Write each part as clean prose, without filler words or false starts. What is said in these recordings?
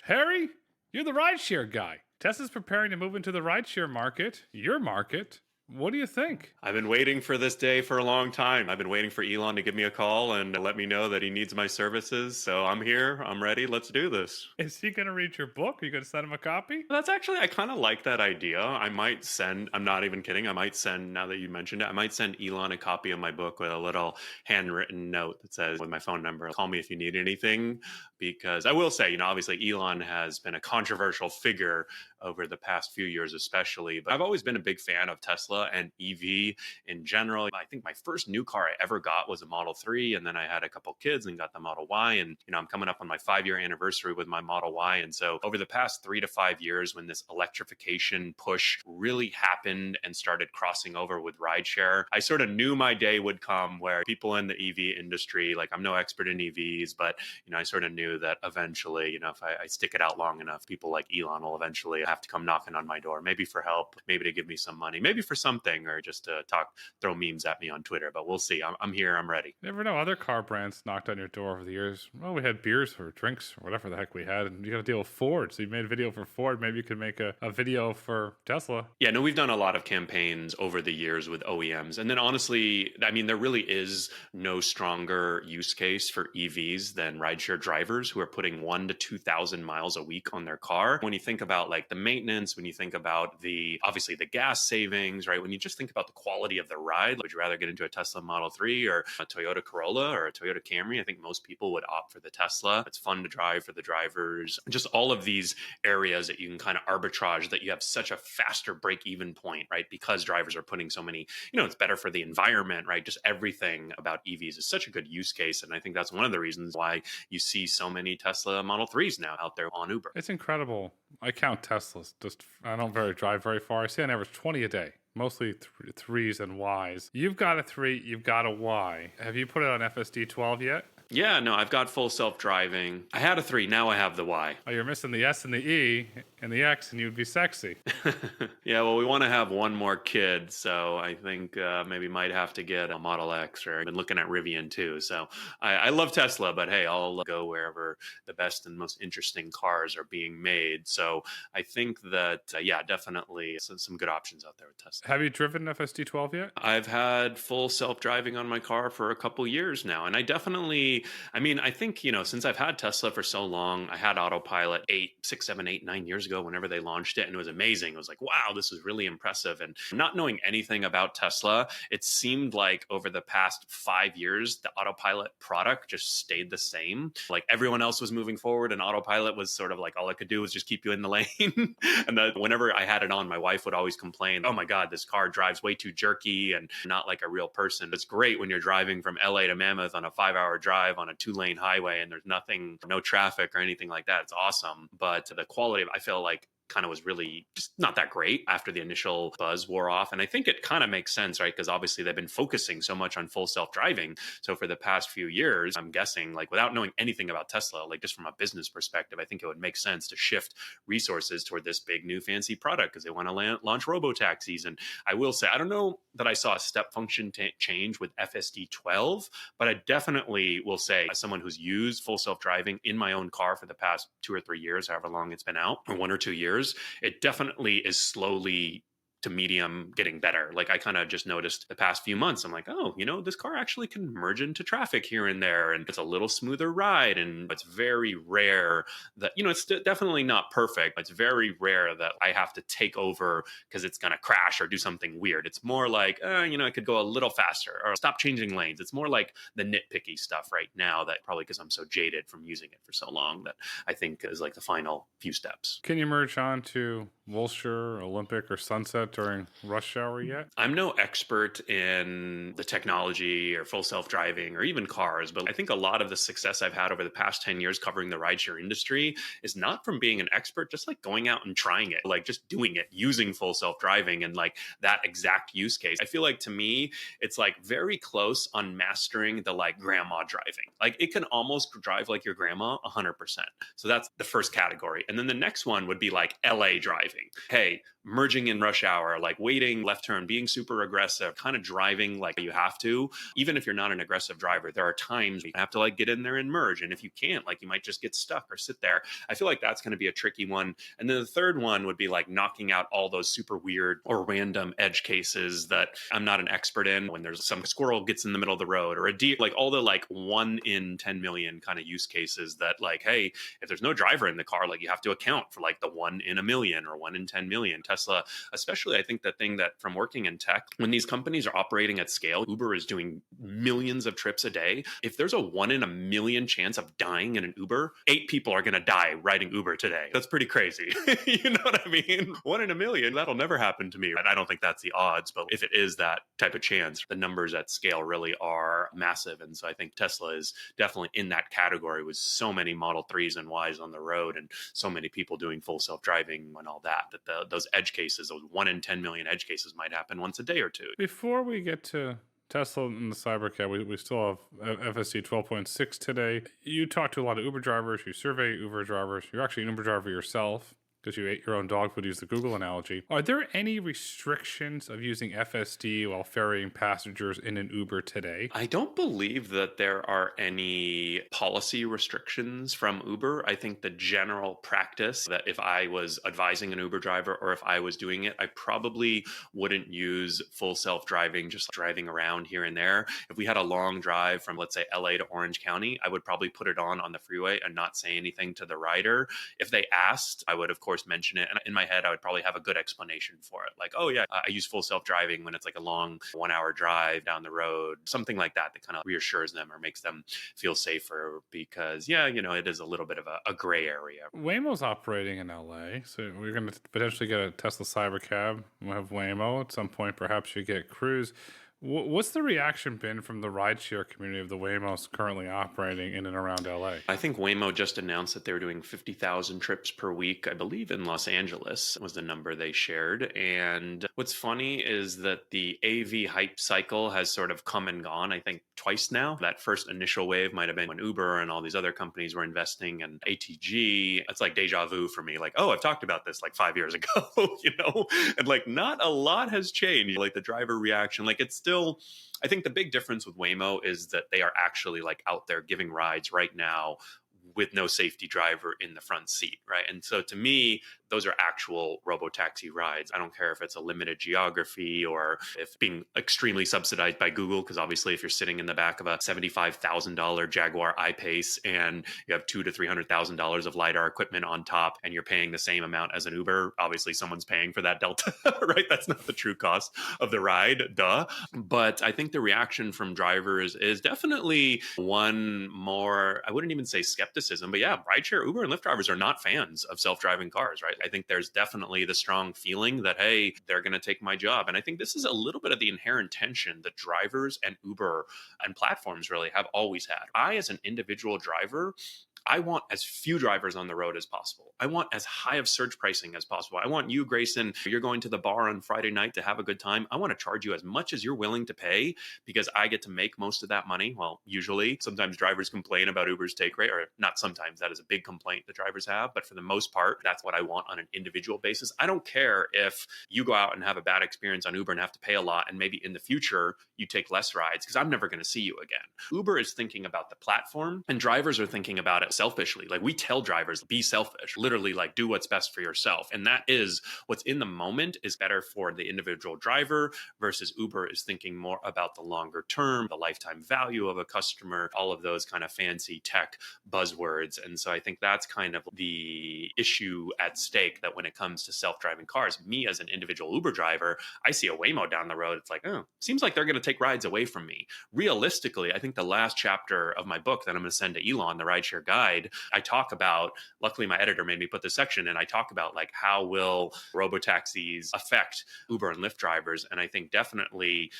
Harry, you're the rideshare guy. Tesla's preparing to move into the rideshare market, your market. What do you think? I've been waiting for this day for a long time. I've been waiting for Elon to give me a call and let me know that he needs my services. So I'm here. I'm ready. Let's do this. Is he going to read your book? Are you going to send him a copy? That's actually, I kind of like that idea. I might send, I'm not even kidding. I might send, now that you mentioned it, I might send Elon a copy of my book with a little handwritten note that says, with my phone number, call me if you need anything. Because I will say, obviously Elon has been a controversial figure over the past few years, especially. But I've always been a big fan of Tesla and EV in general. I think my first new car I ever got was a Model 3. And then I had a couple kids and got the Model Y. And, I'm coming up on my 5-year anniversary with my Model Y. And so over the past 3 to 5 years, when this electrification push really happened and started crossing over with rideshare, I sort of knew my day would come where people in the EV industry, like I'm no expert in EVs, but, I sort of knew that eventually, if I stick it out long enough, people like Elon will eventually have to come knocking on my door, maybe for help, maybe to give me some money, maybe for something, or just to throw memes at me on Twitter. But we'll see. I'm here. I'm ready. You never know. Other car brands knocked on your door over the years. Well, we had beers or drinks or whatever the heck we had, and you got to deal with Ford. So you made a video for Ford. Maybe you could make a video for Tesla. Yeah, no, we've done a lot of campaigns over the years with OEMs. And then honestly, there really is no stronger use case for EVs than rideshare drivers who are putting 1,000 to 2,000 miles a week on their car. When you think about like the maintenance, when you think about obviously the gas savings, right? When you just think about the quality of the ride, would you rather get into a Tesla Model 3 or a Toyota Corolla or a Toyota Camry? I think most people would opt for the Tesla. It's fun to drive for the drivers. Just all of these areas that you can kind of arbitrage, that you have such a faster break-even point, right? Because drivers are putting so many, it's better for the environment, right? Just everything about EVs is such a good use case. And I think that's one of the reasons why you see so many Tesla Model 3s now out there on Uber. It's incredible. I count Teslas. I don't drive very far. I see on average 20 a day. Mostly threes and Ys. You've got a 3, you've got a Y. Have you put it on FSD 12 yet? Yeah, no, I've got full self-driving. I had a 3, now I have the Y. Oh, you're missing the S and the E and the X, and you'd be sexy. Yeah, well, we want to have one more kid, so I think maybe might have to get a Model X, or I've been looking at Rivian too. So I love Tesla, but hey, I'll go wherever the best and most interesting cars are being made. So I think that, yeah, definitely some good options out there with Tesla. Have you driven FSD 12 yet? I've had full self-driving on my car for a couple years now, and I definitely, I think, since I've had Tesla for so long, I had autopilot 6, 7, 8, 9 years ago whenever they launched it, and it was amazing. It was like, wow, this is really impressive. And not knowing anything about Tesla, it seemed like over the past 5 years, the autopilot product just stayed the same. Like everyone else was moving forward, and autopilot was sort of like all it could do was just keep you in the lane. And that whenever I had it on, my wife would always complain, oh my God, this car drives way too jerky and not like a real person. It's great when you're driving from LA to Mammoth on a 5-hour drive on a 2-lane highway and there's no traffic or anything like that. It's awesome. But the quality I feel like kind of was really just not that great after the initial buzz wore off. And I think it kind of makes sense, right? Because obviously they've been focusing so much on full self-driving. So for the past few years, I'm guessing, like without knowing anything about Tesla, like just from a business perspective, I think it would make sense to shift resources toward this big new fancy product because they want to launch Robotaxis. And I will say, I don't know that I saw a step function change with FSD 12, but I definitely will say, as someone who's used full self-driving in my own car for the past 2 or 3 years, however long it's been out, or 1 or 2 years, it definitely is slowly to medium getting better. Like I kind of just noticed the past few months, I'm like, oh, this car actually can merge into traffic here and there, and it's a little smoother ride. And it's very rare that, it's definitely not perfect. It's very rare that I have to take over because it's going to crash or do something weird. It's more like, I could go a little faster or stop changing lanes. It's more like the nitpicky stuff right now that probably because I'm so jaded from using it for so long that I think is like the final few steps. Can you merge on to Wilshire, Olympic, or Sunset during rush hour yet? I'm no expert in the technology or full self-driving or even cars, but I think a lot of the success I've had over the past 10 years covering the rideshare industry is not from being an expert, just like going out and trying it, like just doing it, using full self-driving and like that exact use case. I feel like to me, it's like very close on mastering the like grandma driving. Like it can almost drive like your grandma 100%. So that's the first category. And then the next one would be like LA driving. Hey, merging in rush hour hour, like waiting left turn, being super aggressive, kind of driving like you have to. Even if you're not an aggressive driver, there are times you have to like get in there and merge. And if you can't, like you might just get stuck or sit there. I feel like that's going to be a tricky one. And then the third one would be like knocking out all those super weird or random edge cases that I'm not an expert in, when there's some squirrel gets in the middle of the road or a deer, like all the like 1 in 10 million kind of use cases that like, hey, if there's no driver in the car, like you have to account for like the 1 in a million or 1 in 10 million. Tesla, especially, I think the thing that from working in tech, when these companies are operating at scale, Uber is doing millions of trips a day. If there's a 1 in a million chance of dying in an Uber, 8 people are going to die riding Uber today. That's pretty crazy. You know what I mean? 1 in a million, that'll never happen to me. And I don't think that's the odds, but if it is that type of chance, the numbers at scale really are massive. And so I think Tesla is definitely in that category with so many Model 3s and Ys on the road and so many people doing full self-driving and all that, those edge cases, those 1 in 10 million edge cases might happen once a day or two. Before we get to Tesla and the Cybercab, we still have FSD 12.6 today. You talk to a lot of Uber drivers, you survey Uber drivers, you're actually an Uber driver yourself, because you ate your own dog food, to use the Google analogy. Are there any restrictions of using FSD while ferrying passengers in an Uber today? I don't believe that there are any policy restrictions from Uber. I think the general practice that if I was advising an Uber driver or if I was doing it, I probably wouldn't use full self-driving, just driving around here and there. If we had a long drive from, let's say, LA to Orange County, I would probably put it on the freeway and not say anything to the rider. If they asked, I would, of course, mention it. And in my head, I would probably have a good explanation for it. Like, oh yeah, I use full self-driving when it's like a long 1 hour drive down the road, something like that, that kind of reassures them or makes them feel safer because, yeah, you know, it is a little bit of a gray area. Waymo's operating in LA, so we're going to potentially get a Tesla Cybercab. We'll have Waymo. At some point, perhaps you get Cruise. What's the reaction been from the rideshare community of the Waymos currently operating in and around LA? I think Waymo just announced that they were doing 50,000 trips per week. I believe in Los Angeles was the number they shared. And what's funny is that the AV hype cycle has sort of come and gone, I think twice now. That first initial wave might have been when Uber and all these other companies were investing in ATG. It's like deja vu for me. Like, oh, I've talked about this like 5 years ago, you know? And like not a lot has changed. Like the driver reaction, like it's still, I think the big difference with Waymo is that they are actually like out there giving rides right now with no safety driver in the front seat, right? And so to me, those are actual robotaxi rides. I don't care if it's a limited geography or if being extremely subsidized by Google, because obviously if you're sitting in the back of a $75,000 Jaguar I-Pace and you have $200,000 to $300,000 of LiDAR equipment on top and you're paying the same amount as an Uber, obviously someone's paying for that delta, right? That's not the true cost of the ride, duh. But I think the reaction from drivers is definitely one more, I wouldn't even say skepticism, but yeah, rideshare, Uber and Lyft drivers are not fans of self-driving cars, right? I think there's definitely the strong feeling that, hey, they're going to take my job. And I think this is a little bit of the inherent tension that drivers and Uber and platforms really have always had. I, as an individual driver, I want as few drivers on the road as possible. I want as high of surge pricing as possible. I want you, Grayson, you're going to the bar on Friday night to have a good time. I want to charge you as much as you're willing to pay because I get to make most of that money. Well, usually, sometimes drivers complain about Uber's take rate, or not sometimes, that is a big complaint that drivers have. But for the most part, that's what I want on an individual basis. I don't care if you go out and have a bad experience on Uber and have to pay a lot, and maybe in the future you take less rides because I'm never going to see you again. Uber is thinking about the platform and drivers are thinking about it selfishly. Like we tell drivers, be selfish, literally like do what's best for yourself. And that is what's in the moment is better for the individual driver versus Uber is thinking more about the longer term, the lifetime value of a customer, all of those kind of fancy tech buzzwords. And so I think that's kind of the issue at stake, that when it comes to self-driving cars, me as an individual Uber driver, I see a Waymo down the road. It's like, oh, seems like they're going to take rides away from me. Realistically, I think the last chapter of my book that I'm going to send to Elon, the Rideshare Guide, I talk about, luckily my editor made me put this section in, I talk about like how will robotaxis affect Uber and Lyft drivers. And I think definitely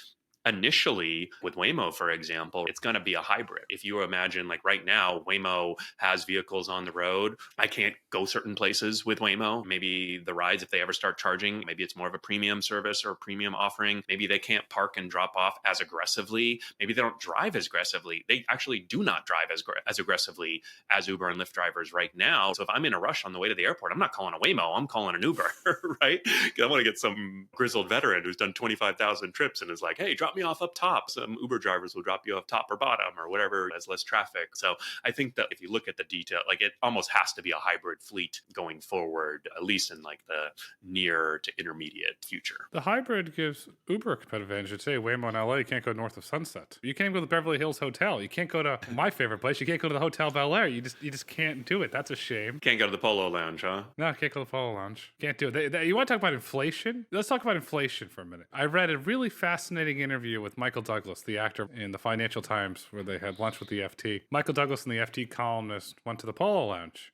initially with Waymo, for example, it's going to be a hybrid. If you imagine like right now, Waymo has vehicles on the road. I can't go certain places with Waymo. Maybe the rides, if they ever start charging, maybe it's more of a premium service or a premium offering. Maybe they can't park and drop off as aggressively. Maybe they don't drive as aggressively. They actually do not drive as aggressively as Uber and Lyft drivers right now. So if I'm in a rush on the way to the airport, I'm not calling a Waymo, I'm calling an Uber, right? I want to get some grizzled veteran who's done 25,000 trips and is like, hey, drop me off up top. Some Uber drivers will drop you off top or bottom or whatever, has less traffic. So I think that if you look at the detail, like it almost has to be a hybrid fleet going forward, at least in like the near to intermediate future. The hybrid gives Uber a competitive advantage. I'd say Waymo in LA, you can't go north of Sunset. You can't go to the Beverly Hills Hotel. You can't go to my favorite place. You can't go to the Hotel Bel Air. You just can't do it. That's a shame. Can't go to the Polo Lounge, huh? No, can't go to the Polo Lounge. Can't do it. You want to talk about inflation? Let's talk about inflation for a minute. I read a really fascinating interview with Michael Douglas, the actor in the Financial Times, where they had lunch with the FT. Michael Douglas and the FT columnist went to the Polo Lounge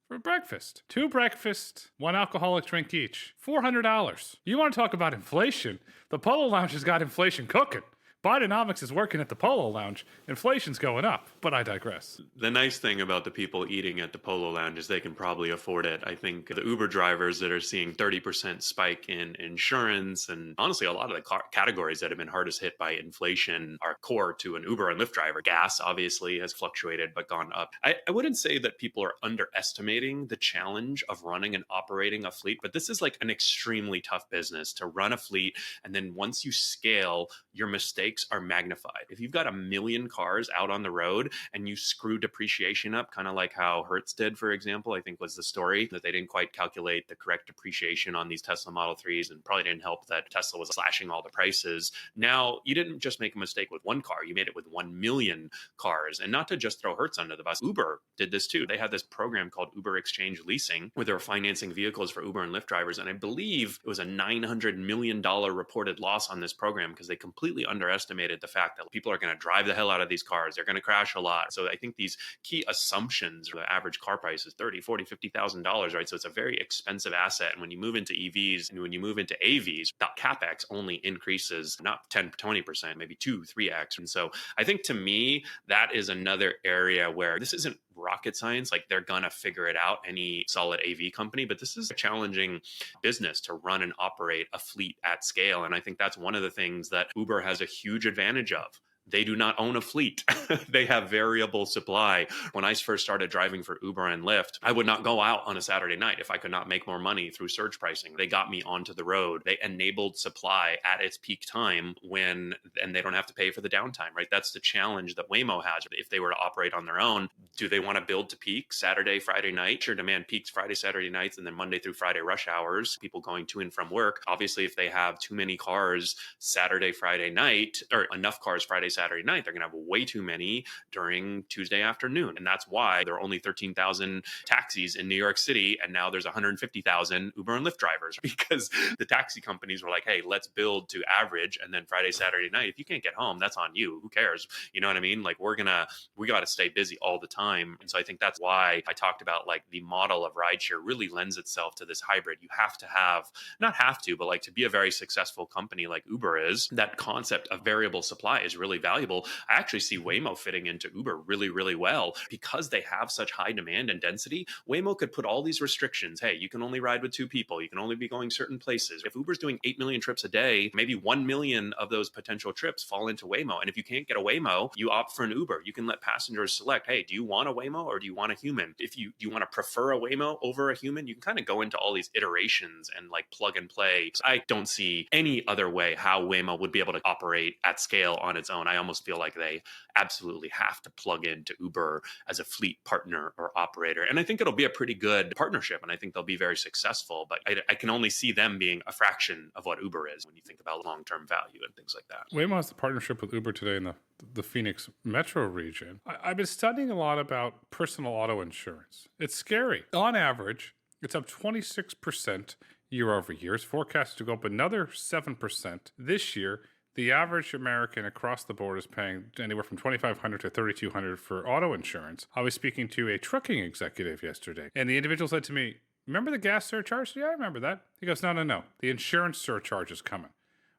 for breakfast. 2 breakfasts, 1 alcoholic drink each. $400. You want to talk about inflation? The Polo Lounge has got inflation cooking. Bidenomics is working at the Polo Lounge. Inflation's going up, but I digress. The nice thing about the people eating at the Polo Lounge is they can probably afford it. I think the Uber drivers that are seeing 30% spike in insurance, and honestly, a lot of the categories that have been hardest hit by inflation are core to an Uber and Lyft driver. Gas obviously has fluctuated but gone up. I wouldn't say that people are underestimating the challenge of running and operating a fleet, but this is like an extremely tough business to run a fleet. And then once you scale, your mistakes are magnified. If you've got 1 million cars out on the road and you screw depreciation up, kind of like how Hertz did, for example, I think was the story, that they didn't quite calculate the correct depreciation on these Tesla Model 3s, and probably didn't help that Tesla was slashing all the prices. Now, you didn't just make a mistake with one car, you made it with 1 million cars. And not to just throw Hertz under the bus, Uber did this too. They had this program called Uber Exchange Leasing, where they were financing vehicles for Uber and Lyft drivers. And I believe it was a $900 million reported loss on this program because they completely underestimated the fact that people are going to drive the hell out of these cars. They're going to crash a lot. So I think these key assumptions, the average car price is $30,000, $40,000, $50,000, right? So it's a very expensive asset. And when you move into EVs and when you move into AVs, that CapEx only increases not 10, 20%, maybe 2, 3x. And so I think to me, that is another area where this isn't rocket science. Like they're going to figure it out, any solid AV company, but this is a challenging business to run and operate a fleet at scale. And I think that's one of the things that Uber has a huge advantage of. They do not own a fleet. They have variable supply. When I first started driving for Uber and Lyft, I would not go out on a Saturday night if I could not make more money through surge pricing. They got me onto the road. They enabled supply at its peak time and they don't have to pay for the downtime, right? That's the challenge that Waymo has. If they were to operate on their own, do they want to build to peak Saturday, Friday night? Sure, demand peaks Friday, Saturday nights, and then Monday through Friday rush hours, people going to and from work. Obviously, if they have too many cars Saturday, Friday night, or enough cars Friday, Saturday night, they're going to have way too many during Tuesday afternoon. And that's why there are only 13,000 taxis in New York City. And now there's 150,000 Uber and Lyft drivers because the taxi companies were like, hey, let's build to average. And then Friday, Saturday night, if you can't get home, that's on you. Who cares? You know what I mean? Like we got to stay busy all the time. And so I think that's why I talked about like the model of rideshare really lends itself to this hybrid. You have to have, not have to, but like to be a very successful company like Uber is, that concept of variable supply is really valuable. I actually see Waymo fitting into Uber really, really well because they have such high demand and density. Waymo could put all these restrictions. Hey, you can only ride with 2 people. You can only be going certain places. If Uber's doing 8 million trips a day, maybe 1 million of those potential trips fall into Waymo. And if you can't get a Waymo, you opt for an Uber. You can let passengers select, hey, do you want a Waymo or do you want a human? If you want to prefer a Waymo over a human, you can kind of go into all these iterations and like plug and play. So I don't see any other way how Waymo would be able to operate at scale on its own. I almost feel like they absolutely have to plug into Uber as a fleet partner or operator. And I think it'll be a pretty good partnership and I think they'll be very successful, but I can only see them being a fraction of what Uber is when you think about long-term value and things like that. Waymo has the partnership with Uber today in the Phoenix metro region. I've been studying a lot about personal auto insurance. It's scary. On average, it's up 26% year over year. It's forecasted to go up another 7% this year. The average American across the board is paying anywhere from $2,500 to $3,200 for auto insurance. I was speaking to a trucking executive yesterday, and the individual said to me, remember the gas surcharge? Yeah, I remember that. He goes, no. The insurance surcharge is coming.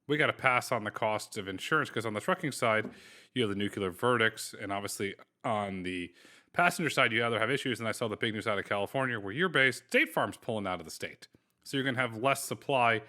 we got to pass on the costs of insurance, because on the trucking side, you have the nuclear verdicts. And obviously on the passenger side, you either have issues. And I saw the big news out of California where you're based, State Farm's pulling out of the state. So you're going to have less supply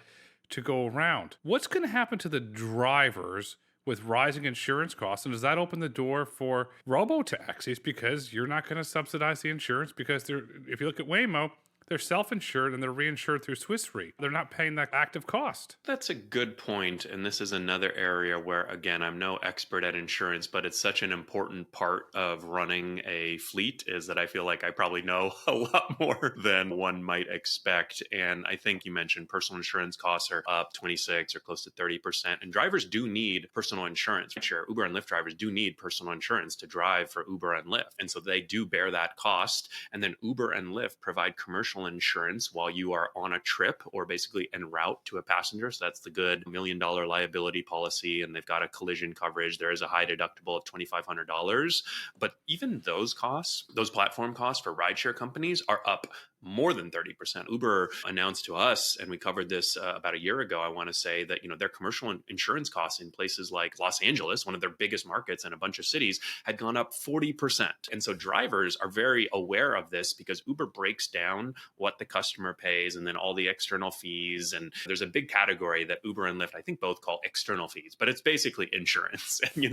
to go around. What's going to happen to the drivers with rising insurance costs? And does that open the door for robotaxis, because you're not going to subsidize the insurance? Because if you look at Waymo, they're self-insured and they're reinsured through Swiss Re. They're not paying that active cost. That's a good point. And this is another area where, again, I'm no expert at insurance, but it's such an important part of running a fleet, is that I feel like I probably know a lot more than one might expect. And I think you mentioned personal insurance costs are up 26 or close to 30%. And drivers do need personal insurance. Sure, Uber and Lyft drivers do need personal insurance to drive for Uber and Lyft. And so they do bear that cost. And then Uber and Lyft provide commercial insurance while you are on a trip or basically en route to a passenger. So that's the good $1 million liability policy. And they've got a collision coverage. There is a high deductible of $2,500. But even those costs, those platform costs for rideshare companies, are up more than 30%. Uber announced to us, and we covered this about a year ago, I want to say, that their commercial insurance costs in places like Los Angeles, one of their biggest markets, and a bunch of cities, had gone up 40%. And so drivers are very aware of this, because Uber breaks down what the customer pays and then all the external fees. And there's a big category that Uber and Lyft, I think, both call external fees, but it's basically insurance. And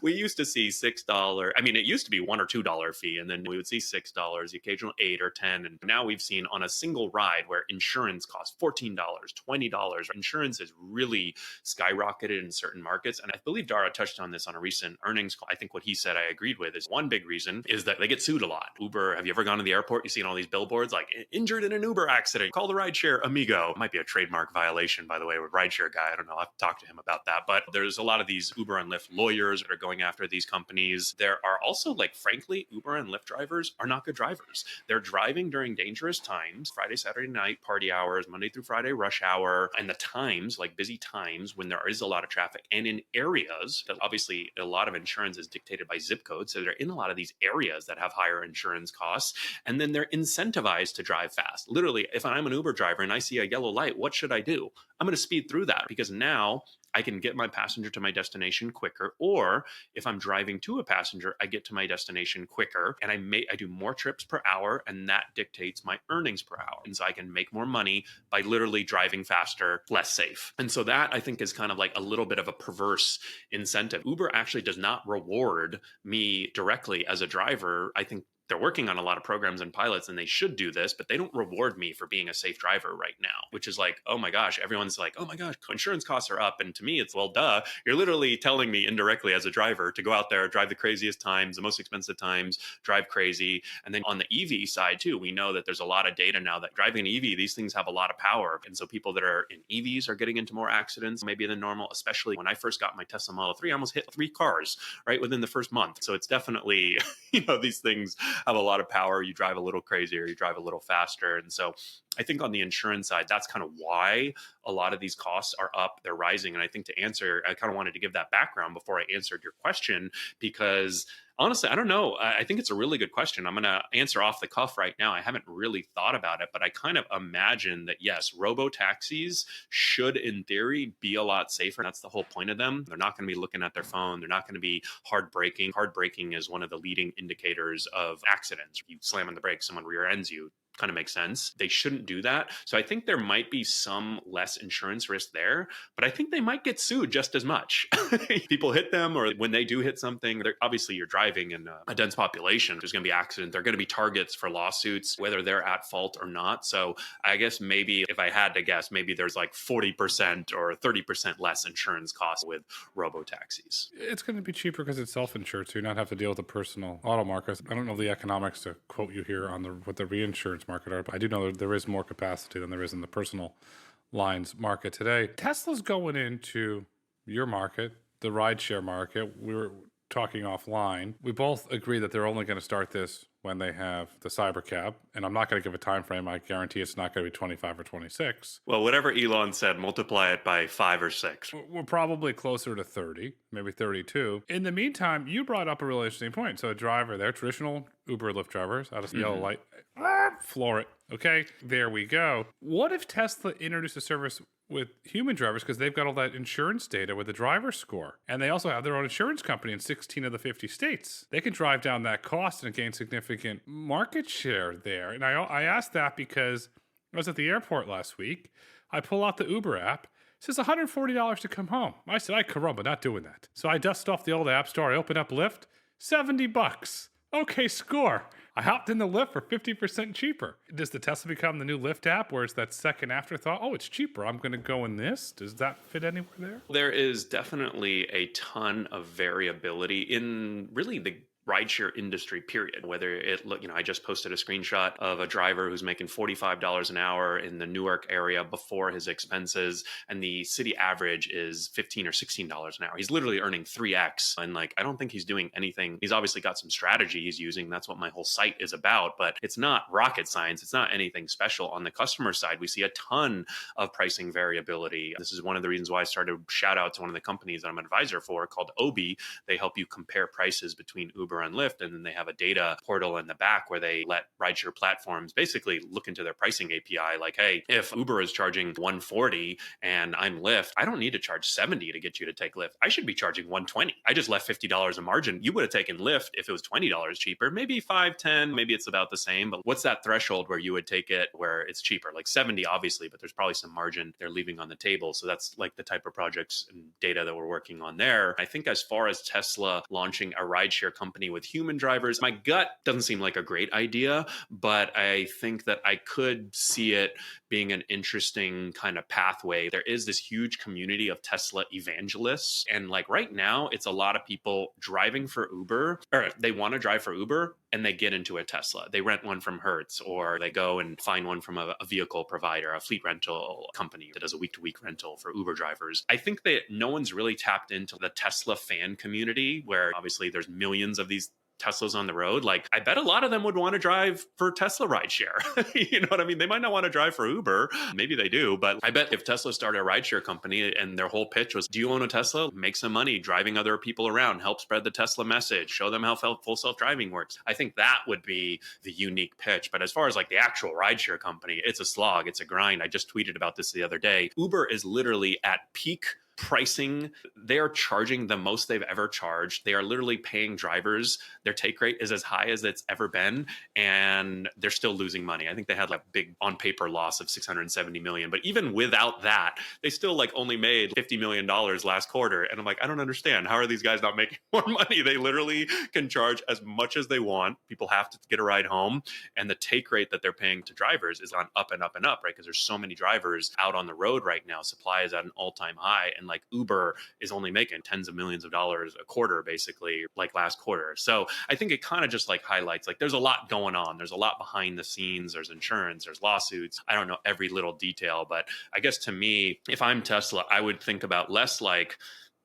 we used to see $6. I mean, it used to be $1 or $2 fee, and then we would see $6, the occasional $8 or $10, and now we've seen on a single ride where insurance costs $14, $20. Insurance has really skyrocketed in certain markets. And I believe Dara touched on this on a recent earnings call. I think what he said I agreed with is one big reason is that they get sued a lot. Uber, have you ever gone to the airport? You've seen all these billboards like injured in an Uber accident, call the rideshare amigo. It might be a trademark violation, by the way, with Rideshare Guy. I don't know. I've talked to him about that. But there's a lot of these Uber and Lyft lawyers that are going after these companies. There are also, frankly, Uber and Lyft drivers are not good drivers. They're driving during dangerous times, Friday, Saturday night, party hours, Monday through Friday, rush hour, and the times, busy times when there is a lot of traffic, and in areas that obviously a lot of insurance is dictated by zip code. So they're in a lot of these areas that have higher insurance costs, and then they're incentivized to drive fast. Literally, if I'm an Uber driver and I see a yellow light, what should I do? I'm going to speed through that, because now I can get my passenger to my destination quicker. Or if I'm driving to a passenger, I get to my destination quicker, and I do more trips per hour, and that dictates my earnings per hour. And so I can make more money by literally driving faster, less safe. And so that, I think, is kind of a little bit of a perverse incentive. Uber actually does not reward me directly as a driver. I think they're working on a lot of programs and pilots, and they should do this, but they don't reward me for being a safe driver right now, which is oh my gosh, everyone's oh my gosh, insurance costs are up. And to me, it's, well, duh. You're literally telling me indirectly as a driver to go out there, drive the craziest times, the most expensive times, drive crazy. And then on the EV side too, we know that there's a lot of data now that driving an EV, these things have a lot of power. And so people that are in EVs are getting into more accidents maybe than normal, especially when I first got my Tesla Model 3, I almost hit 3 cars right within the first month. So it's definitely, these things have a lot of power. You drive a little crazier, you drive a little faster. And so I think on the insurance side, that's kind of why a lot of these costs are up, they're rising. And I think to answer, I kind of wanted to give that background before I answered your question, because honestly, I don't know. I think it's a really good question. I'm going to answer off the cuff right now. I haven't really thought about it, but I kind of imagine that, yes, robo-taxis should, in theory, be a lot safer. That's the whole point of them. They're not going to be looking at their phone. They're not going to be hard braking. Hard braking is one of the leading indicators of accidents. You slam on the brakes, someone rear ends you. Kind of makes sense. They shouldn't do that. So I think there might be some less insurance risk there, but I think they might get sued just as much. People hit them, or when they do hit something, obviously you're driving in a dense population. There's going to be accidents. They're going to be targets for lawsuits, whether they're at fault or not. So I guess maybe if I had to guess, maybe there's 40% or 30% less insurance costs with robo-taxis. It's going to be cheaper because it's self-insured, so you not have to deal with the personal auto market. I don't know the economics to quote you here on what the reinsurance market are, but I do know that there is more capacity than there is in the personal lines market today. Tesla's going into your market, the rideshare market. We were talking offline. We both agree that they're only going to start this when they have the Cybercab, and I'm not going to give a time frame. I guarantee it's not going to be 25 or 26. Well, whatever Elon said, multiply it by 5 or 6. We're probably closer to 30, maybe 32. In the meantime, you brought up a really interesting point. So a driver there, traditional Uber Lyft drivers, out of yellow light, floor it. Okay, there we go. What if Tesla introduced a service with human drivers, because they've got all that insurance data with the driver score, and they also have their own insurance company in 16 of the 50 states. They can drive down that cost and gain significant market share there. And I asked that because I was at the airport last week. I pull out the Uber app. It says $140 to come home. I said, caramba, not doing that. So I dust off the old app store. I open up Lyft, $70. Okay, score. I hopped in the Lyft for 50% cheaper. Does the Tesla become the new Lyft app where it's that second afterthought? Oh, it's cheaper. I'm going to go in this. Does that fit anywhere there? There is definitely a ton of variability in really the rideshare industry, period. Whether it look, I just posted a screenshot of a driver who's making $45 an hour in the Newark area before his expenses, and the city average is $15 or $16 an hour. He's literally earning 3x. And I don't think he's doing anything. He's obviously got some strategy he's using. That's what my whole site is about, but it's not rocket science. It's not anything special. On the customer side, we see a ton of pricing variability. This is one of the reasons why I started shout out to one of the companies that I'm an advisor for called Obi. They help you compare prices between Uber and Lyft, and then they have a data portal in the back where they let rideshare platforms basically look into their pricing API. Like, hey, if Uber is charging $140 and I'm Lyft, I don't need to charge $70 to get you to take Lyft. I should be charging $120. I just left $50 a margin. You would have taken Lyft if it was $20 cheaper, maybe $5, $10, maybe it's about the same. But what's that threshold where you would take it where it's cheaper? Like 70, obviously, but there's probably some margin they're leaving on the table. So that's like the type of projects and data that we're working on there. I think as far as Tesla launching a rideshare company with human drivers, my gut doesn't seem like a great idea, but I think that I could see it being an interesting kind of pathway. There is this huge community of Tesla evangelists. And right now, it's a lot of people driving for Uber, or they want to drive for Uber and they get into a Tesla. They rent one from Hertz, or they go and find one from a vehicle provider, a fleet rental company that does a week-to-week rental for Uber drivers. I think that no one's really tapped into the Tesla fan community, where obviously there's millions of these Teslas on the road. I bet a lot of them would want to drive for Tesla rideshare. You know what I mean? They might not want to drive for Uber. Maybe they do, but I bet if Tesla started a rideshare company and their whole pitch was, do you own a Tesla? Make some money driving other people around, help spread the Tesla message, show them how full self-driving works. I think that would be the unique pitch. But as far as the actual rideshare company, it's a slog. It's a grind. I just tweeted about this the other day. Uber is literally at peak pricing. They are charging the most they've ever charged. They are literally paying drivers. Their take rate is as high as it's ever been, and they're still losing money. I think they had a big on paper loss of $670 million, but even without that, they still only made $50 million last quarter. And I'm I don't understand. How are these guys not making more money? They literally can charge as much as they want. People have to get a ride home, and the take rate that they're paying to drivers is on up and up and up, right? Because there's so many drivers out on the road right now. Supply is at an all-time high, and Uber is only making tens of millions of dollars a quarter, basically, last quarter. So I think it kind of just highlights there's a lot going on. There's a lot behind the scenes. There's insurance, there's lawsuits. I don't know every little detail, but I guess to me, if I'm Tesla, I would think about less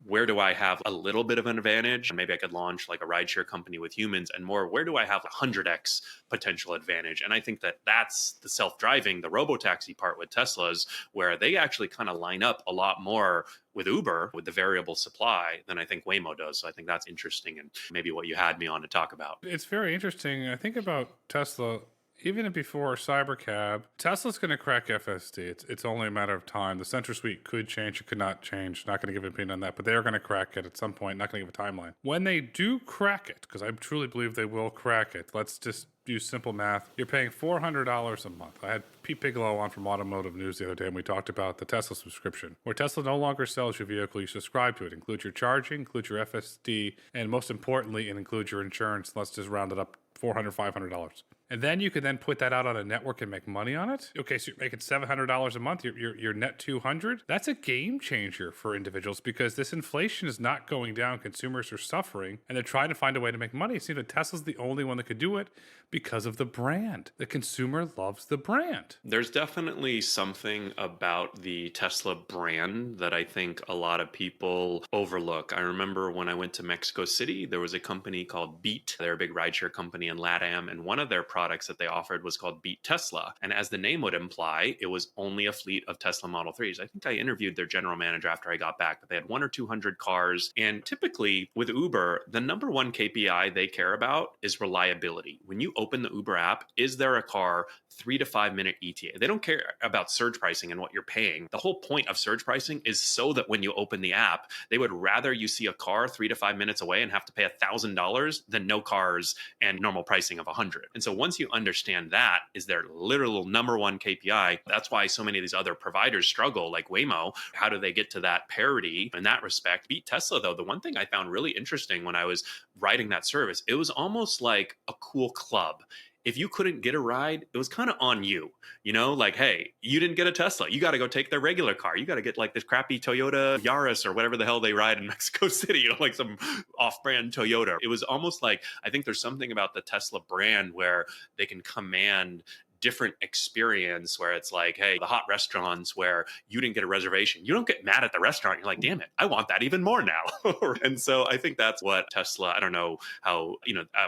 where do I have a little bit of an advantage? Maybe I could launch a rideshare company with humans, and more, where do I have 100x potential advantage? And I think that that's the self-driving, the robotaxi part with Teslas, where they actually kind of line up a lot more with Uber, with the variable supply, than I think Waymo does. So I think that's interesting, and maybe what you had me on to talk about. It's very interesting. I think about Tesla. Even before Cybercab, Tesla's going to crack FSD. It's only a matter of time. The Sensor Suite could change. It could not change. Not going to give an opinion on that, but they are going to crack it at some point. Not going to give a timeline. When they do crack it, because I truly believe they will crack it, let's just use simple math. You're paying $400 a month. I had Pete Bigelow on from Automotive News the other day, and we talked about the Tesla subscription, where Tesla no longer sells your vehicle. You subscribe to it. Includes your charging, includes your FSD, and most importantly, it includes your insurance. Let's just round it up, $400, $500. And then you can then put that out on a network and make money on it. Okay, so you're making $700 a month. You're net 200. That's a game changer for individuals because this inflation is not going down. Consumers are suffering, and they're trying to find a way to make money. It seems like Tesla's the only one that could do it because of the brand. The consumer loves the brand. There's definitely something about the Tesla brand that I think a lot of people overlook. I remember when I went to Mexico City, there was a company called Beat. They're a big rideshare company in LATAM, and one of their products that they offered was called Beat Tesla. And as the name would imply, it was only a fleet of Tesla Model 3s. I think I interviewed their general manager after I got back, but they had 100 or 200 cars. And typically with Uber, the number one KPI they care about is reliability. When you open the Uber app, is there a car 3 to 5 minute ETA? They don't care about surge pricing and what you're paying. The whole point of surge pricing is so that when you open the app, they would rather you see a car 3 to 5 minutes away and have to pay $1,000 than no cars and normal pricing of 100. And so once you understand that is their literal number one KPI, that's why so many of these other providers struggle, like Waymo. How do they get to that parity in that respect? Beat Tesla, though, the one thing I found really interesting when I was riding that service, it was almost like a cool club. If you couldn't get a ride, it was kind of on you, like, hey, you didn't get a Tesla. You got to go take their regular car. You got to get like this crappy Toyota Yaris or whatever the hell they ride in Mexico City, like some off-brand Toyota. It was almost like, I think there's something about the Tesla brand where they can command different experience where it's like, hey, the hot restaurants where you didn't get a reservation, you don't get mad at the restaurant. You're like, damn it, I want that even more now. And so I think that's what Tesla, I don't know how,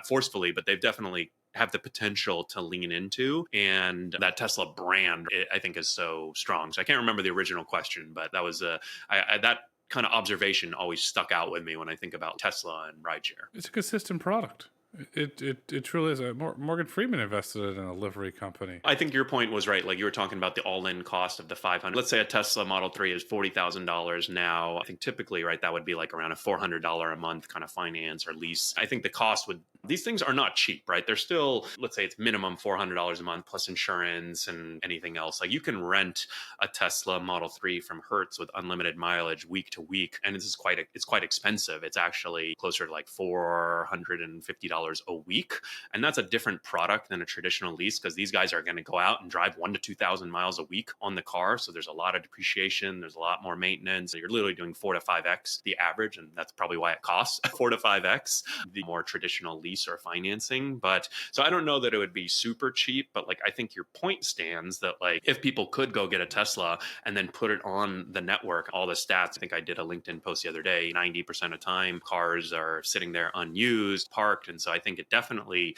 forcefully, but they've definitely have the potential to lean into. And that Tesla brand, I think, is so strong. So I can't remember the original question, but that was that kind of observation always stuck out with me when I think about Tesla and rideshare. It's a consistent product. It truly is. Morgan Freeman invested in a livery company. I think your point was right. Like you were talking about the all-in cost of the 500. Let's say a Tesla Model 3 is $40,000 now. I think typically, right, that would be like around a $400 a month kind of finance or lease. I think the cost would, these things are not cheap, right? They're still, let's say it's minimum $400 a month plus insurance and anything else. Like you can rent a Tesla Model 3 from Hertz with unlimited mileage week to week. And it's quite expensive. It's actually closer to like $450 a week. And that's a different product than a traditional lease because these guys are going to go out and drive 1,000 to 2,000 miles a week on the car. So there's a lot of depreciation. There's a lot more maintenance. You're literally doing 4 to 5x the average. And that's probably why it costs 4 to 5x the more traditional lease or financing. But so I don't know that it would be super cheap, but like, I think your point stands that like, if people could go get a Tesla and then put it on the network, all the stats, I think I did a LinkedIn post the other day, 90% of time cars are sitting there unused, parked. And so I think it definitely,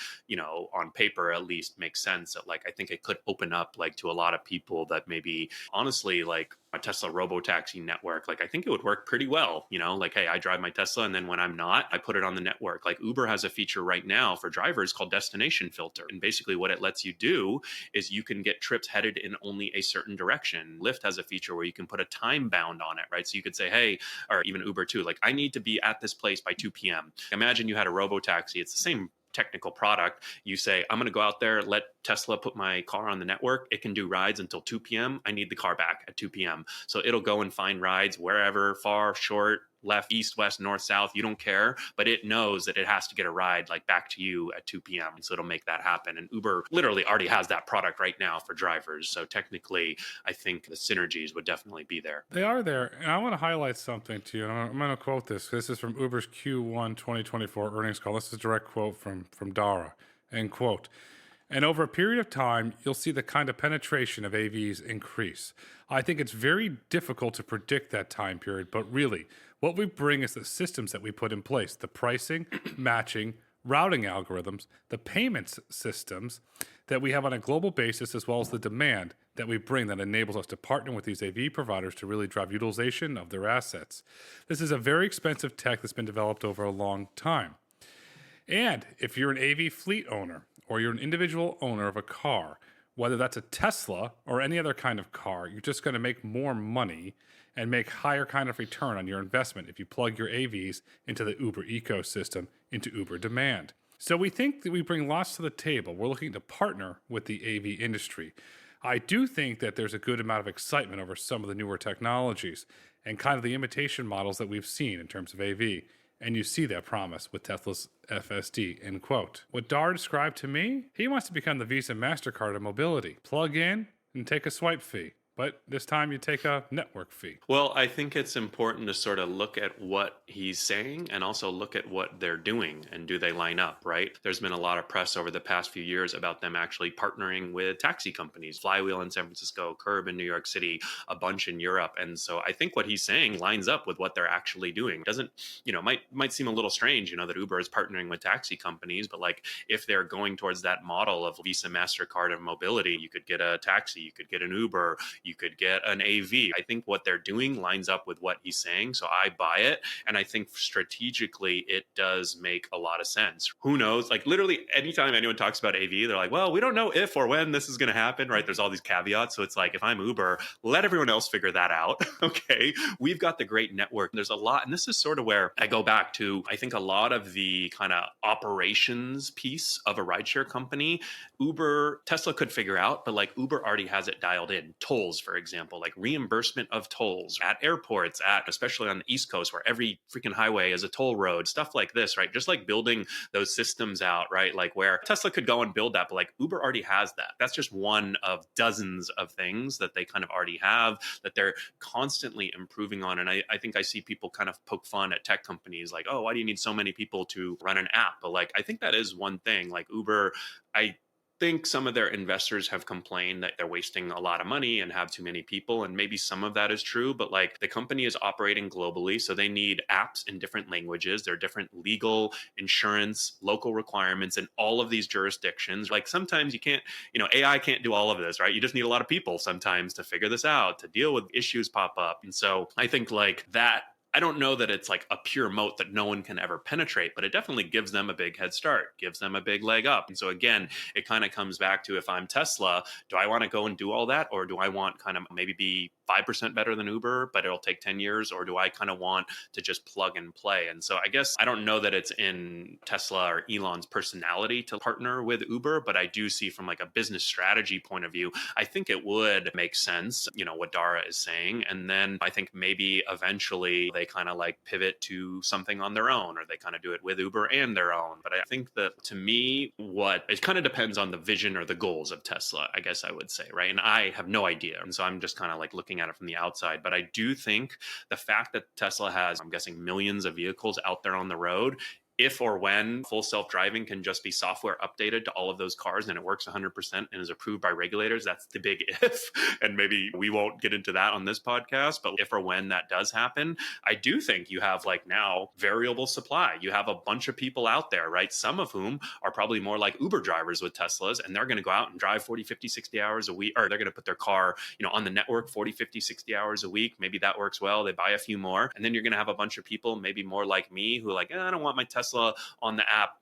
on paper at least makes sense that like, I think it could open up like to a lot of people that maybe honestly like a Tesla Robotaxi network, like I think it would work pretty well, like, hey, I drive my Tesla and then when I'm not, I put it on the network. Like Uber has a feature right now for drivers called destination filter. And basically what it lets you do is you can get trips headed in only a certain direction. Lyft has a feature where you can put a time bound on it, right? So you could say, hey, or even Uber too, like I need to be at this place by 2 p.m. Imagine you had a Robotaxi. It's the same technical product. You say, I'm going to go out there, let Tesla put my car on the network. It can do rides until 2 p.m. I need the car back at 2 p.m. So it'll go and find rides wherever, far, short, left, east, west, north, south, you don't care, but it knows that it has to get a ride like back to you at 2 p.m. So it'll make that happen. And Uber literally already has that product right now for drivers. So technically, I think the synergies would definitely be there. They are there. And I want to highlight something to you. And I'm going to quote this. This is from Uber's Q1 2024 earnings call. This is a direct quote from Dara. End quote. And over a period of time, you'll see the kind of penetration of AVs increase. I think it's very difficult to predict that time period, but really, what we bring is the systems that we put in place, the pricing, matching, routing algorithms, the payments systems that we have on a global basis, as well as the demand that we bring that enables us to partner with these AV providers to really drive utilization of their assets. This is a very expensive tech that's been developed over a long time. And if you're an AV fleet owner, or you're an individual owner of a car, whether that's a Tesla or any other kind of car, you're just going to make more money and make higher kind of return on your investment if you plug your AVs into the Uber ecosystem, into Uber demand. So we think that we bring lots to the table. We're looking to partner with the AV industry. I do think that there's a good amount of excitement over some of the newer technologies and kind of the imitation models that we've seen in terms of AV. And you see that promise with Tesla's FSD, end quote. What Dar described to me, he wants to become the Visa MasterCard of mobility. Plug in and take a swipe fee. But this time you take a network fee. Well, I think it's important to sort of look at what he's saying and also look at what they're doing and do they line up, right? There's been a lot of press over the past few years about them actually partnering with taxi companies, Flywheel in San Francisco, Curb in New York City, a bunch in Europe. And so I think what he's saying lines up with what they're actually doing. Doesn't, might seem a little strange, that Uber is partnering with taxi companies, but like if they're going towards that model of Visa, MasterCard of mobility, you could get a taxi, you could get an Uber, you could get an AV. I think what they're doing lines up with what he's saying. So I buy it. And I think strategically, it does make a lot of sense. Who knows? Like literally anytime anyone talks about AV, they're like, well, we don't know if or when this is going to happen, right? There's all these caveats. So it's like, if I'm Uber, let everyone else figure that out. Okay. We've got the great network. There's a lot. And this is sort of where I go back to, I think a lot of the kind of operations piece of a rideshare company, Tesla could figure out, but like Uber already has it dialed in. Tolls, for example, like reimbursement of tolls at airports, especially on the East Coast where every freaking highway is a toll road, stuff like this, right? Just like building those systems out, right? Like where Tesla could go and build that, but like Uber already has that. That's just one of dozens of things that they kind of already have that they're constantly improving on. And I think I see people kind of poke fun at tech companies like, oh, why do you need so many people to run an app? But like, I think that is one thing. Like Uber, I think some of their investors have complained that they're wasting a lot of money and have too many people. And maybe some of that is true, but like the company is operating globally. So they need apps in different languages. There are different legal, insurance, local requirements in all of these jurisdictions. Like sometimes you can't, AI can't do all of this, right? You just need a lot of people sometimes to figure this out, to deal with issues pop up. And so I think like that, I don't know that it's like a pure moat that no one can ever penetrate, but it definitely gives them a big head start, gives them a big leg up. And so again, it kind of comes back to, if I'm Tesla, do I want to go and do all that? Or do I want kind of maybe be 5% better than Uber, but it'll take 10 years? Or do I kind of want to just plug and play? And so I guess I don't know that it's in Tesla or Elon's personality to partner with Uber, but I do see from like a business strategy point of view, I think it would make sense, what Dara is saying. And then I think maybe eventually they kind of like pivot to something on their own, or they kind of do it with Uber and their own. But I think that to me, it kind of depends on the vision or the goals of Tesla, I guess I would say, right? And I have no idea. And so I'm just kind of like looking at it from the outside. But I do think the fact that Tesla has, I'm guessing, millions of vehicles out there on the road, if or when full self-driving can just be software updated to all of those cars and it works 100% and is approved by regulators, that's the big if. And maybe we won't get into that on this podcast, but if or when that does happen, I do think you have like now variable supply. You have a bunch of people out there, right? Some of whom are probably more like Uber drivers with Teslas, and they're going to go out and drive 40, 50, 60 hours a week, or they're going to put their car, on the network 40, 50, 60 hours a week. Maybe that works well. They buy a few more. And then you're going to have a bunch of people, maybe more like me, who are like, I don't want my Tesla on the app,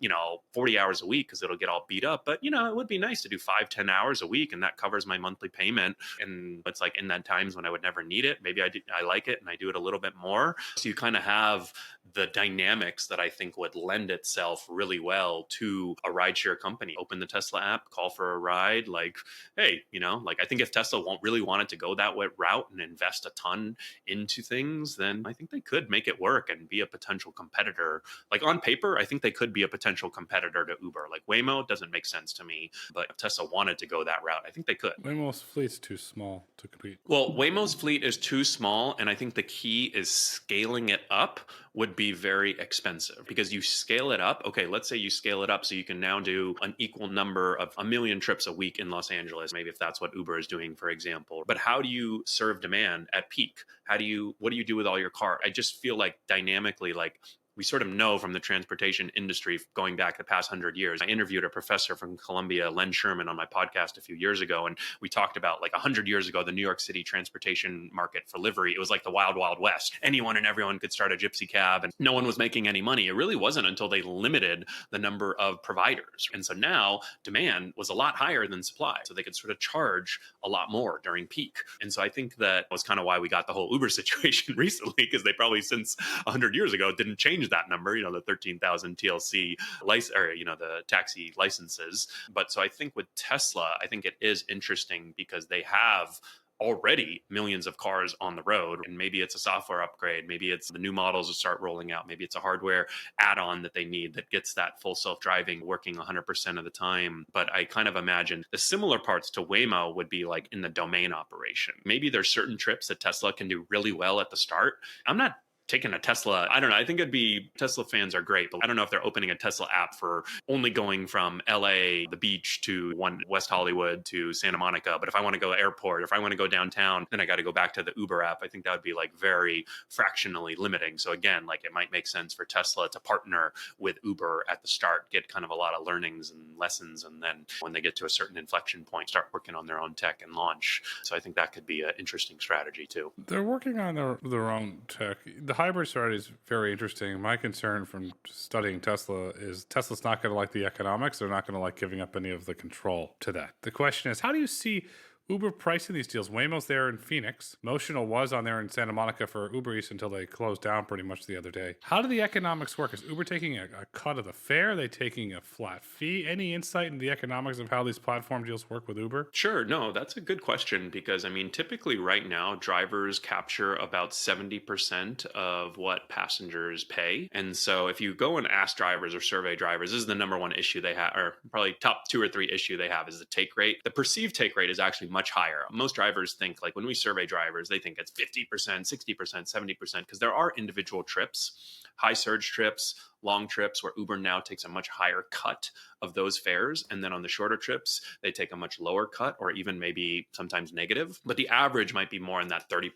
40 hours a week because it'll get all beat up. But, it would be nice to do 5-10 hours a week, and that covers my monthly payment. And it's like in that times when I would never need it, maybe I like it and I do it a little bit more. So you kind of have the dynamics that I think would lend itself really well to a rideshare company. Open the Tesla app, call for a ride. Like, hey, I think if Tesla won't really want it to go that route and invest a ton into things, then I think they could make it work and be a potential competitor. Like on paper, I think they could be a potential competitor to Uber. Like Waymo doesn't make sense to me, but if Tesla wanted to go that route, I think they could. Waymo's fleet's too small to compete. Well, Waymo's fleet is too small, and I think the key is scaling it up would be very expensive, because you scale it up. Okay, let's say you scale it up so you can now do an equal number of 1 million trips a week in Los Angeles, maybe if that's what Uber is doing, for example. But how do you serve demand at peak? What do you do with all your car? I just feel like dynamically, like we sort of know from the transportation industry going back the past 100 years. I interviewed a professor from Columbia, Len Sherman, on my podcast a few years ago, and we talked about like 100 years ago, the New York City transportation market for livery. It was like the wild, wild west. Anyone and everyone could start a gypsy cab, and no one was making any money. It really wasn't until they limited the number of providers. And so now demand was a lot higher than supply, so they could sort of charge a lot more during peak. And so I think that was kind of why we got the whole Uber situation recently, because they probably since 100 years ago didn't change that number, the 13,000 TLC license, or the taxi licenses. But so I think with Tesla, I think it is interesting because they have already millions of cars on the road, and maybe it's a software upgrade, maybe it's the new models that start rolling out, maybe it's a hardware add-on that they need that gets that full self-driving working 100% of the time. But I kind of imagine the similar parts to Waymo would be like in the domain operation. Maybe there's certain trips that Tesla can do really well at the start. I'm not taking a Tesla. I don't know. I think it'd be Tesla fans are great, but I don't know if they're opening a Tesla app for only going from LA, the beach to West Hollywood to Santa Monica. But if I want to go to airport, if I want to go downtown, then I got to go back to the Uber app. I think that would be like very fractionally limiting. So again, like it might make sense for Tesla to partner with Uber at the start, get kind of a lot of learnings and lessons. And then when they get to a certain inflection point, start working on their own tech and launch. So I think that could be an interesting strategy too. They're working on their own tech. The hybrid strategy is very interesting. My concern from studying Tesla is Tesla's not going to like the economics. They're not going to like giving up any of the control to that. The question is, how do you see Uber pricing these deals? Waymo's there in Phoenix. Motional was on there in Santa Monica for Uber Eats until they closed down pretty much the other day. How do the economics work? Is Uber taking a cut of the fare? Are they taking a flat fee? Any insight into the economics of how these platform deals work with Uber? Sure. No, that's a good question because I mean, typically right now, drivers capture about 70% of what passengers pay. And so if you go and ask drivers or survey drivers, this is the number one issue they have, or probably top 2 or 3 issue they have is the take rate. The perceived take rate is actually much higher. Most drivers think, like when we survey drivers, they think it's 50%, 60%, 70%, because there are individual trips, high surge trips, long trips where Uber now takes a much higher cut of those fares. And then on the shorter trips, they take a much lower cut or even maybe sometimes negative. But the average might be more in that 30%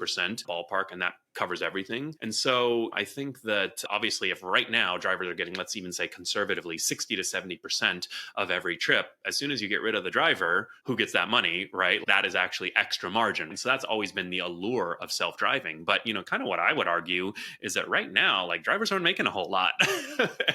ballpark, and that covers everything. And so I think that obviously if right now drivers are getting, let's even say conservatively, 60 to 70% of every trip, as soon as you get rid of the driver, who gets that money, right? That is actually extra margin. And so that's always been the allure of self-driving. But, you know, kind of what I would argue is that right now, like drivers aren't making a whole lot.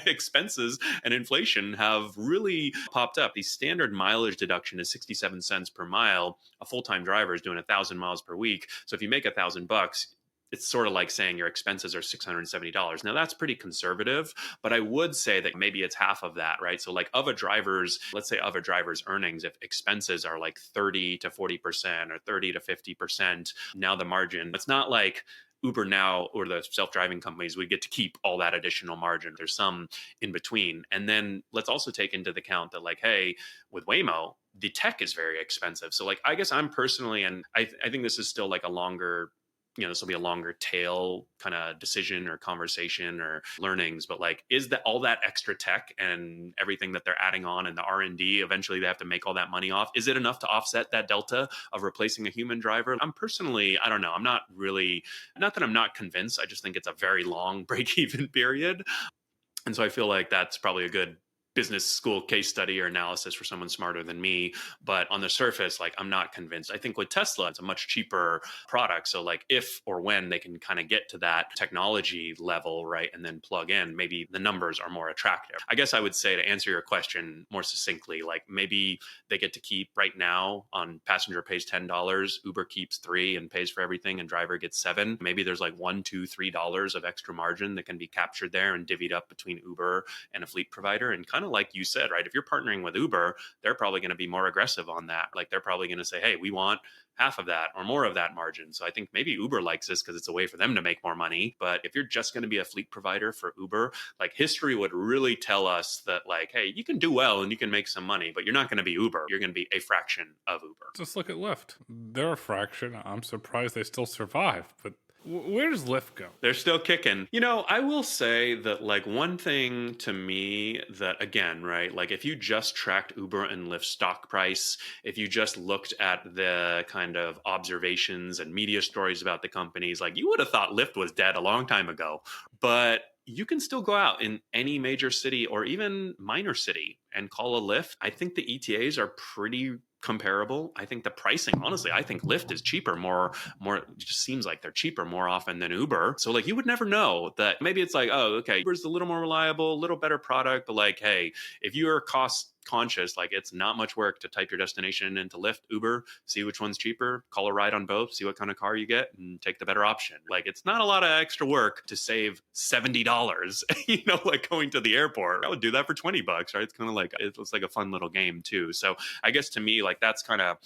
Expenses and inflation have really popped up. The standard mileage deduction is 67 cents per mile. A full-time driver is doing 1,000 miles per week. So if you make $1,000, it's sort of like saying your expenses are $670. Now that's pretty conservative, but I would say that maybe it's half of that, right? So like let's say of a driver's earnings, if expenses are like 30 to 40% or 30 to 50%, now the margin, it's not like Uber now or the self-driving companies would get to keep all that additional margin. There's some in between. And then let's also take into the account that like, hey, with Waymo, the tech is very expensive. So like, I guess I'm personally, and I think this is still like a longer, you know, this will be a longer tail kind of decision or conversation or learnings, but like, is that all that extra tech and everything that they're adding on and the R&D, eventually they have to make all that money off? Is it enough to offset that delta of replacing a human driver? I'm personally, I don't know. I'm not really, not that I'm not convinced. I just think it's a very long break-even period. And so I feel like that's probably a good business school case study or analysis for someone smarter than me. But on the surface, like I'm not convinced. I think with Tesla, it's a much cheaper product. So like if or when they can kind of get to that technology level, right, and then plug in, maybe the numbers are more attractive. I guess I would say to answer your question more succinctly, like maybe they get to keep right now on passenger pays $10, Uber keeps $3 and pays for everything and driver gets $7. Maybe there's like $1, $2, $3 of extra margin that can be captured there and divvied up between Uber and a fleet provider. And kind of like you said, right? If you're partnering with Uber, they're probably going to be more aggressive on that. Like they're probably going to say, hey, we want half of that or more of that margin. So I think maybe Uber likes this because it's a way for them to make more money. But if you're just going to be a fleet provider for Uber, like history would really tell us that like, hey, you can do well and you can make some money, but you're not going to be Uber. You're going to be a fraction of Uber. Just look at Lyft. They're a fraction. I'm surprised they still survive, but where does Lyft go? They're still kicking. You know, I will say that like one thing to me that again, right, like if you just tracked Uber and Lyft stock price, if you just looked at the kind of observations and media stories about the companies, like you would have thought Lyft was dead a long time ago. But you can still go out in any major city or even minor city and call a Lyft. I think the ETAs are pretty comparable. I think the pricing, honestly, I think Lyft is cheaper, more, it just seems like they're cheaper more often than Uber. So like you would never know that maybe it's like, oh, okay, Uber's a little more reliable, a little better product, but like, hey, if your cost conscious. Like, it's not much work to type your destination into Lyft, Uber, see which one's cheaper, call a ride on both, see what kind of car you get, and take the better option. Like, it's not a lot of extra work to save $70, like going to the airport. I would do that for $20, right? It's kind of like, it's like a fun little game too. So I guess to me, like, that's kind of,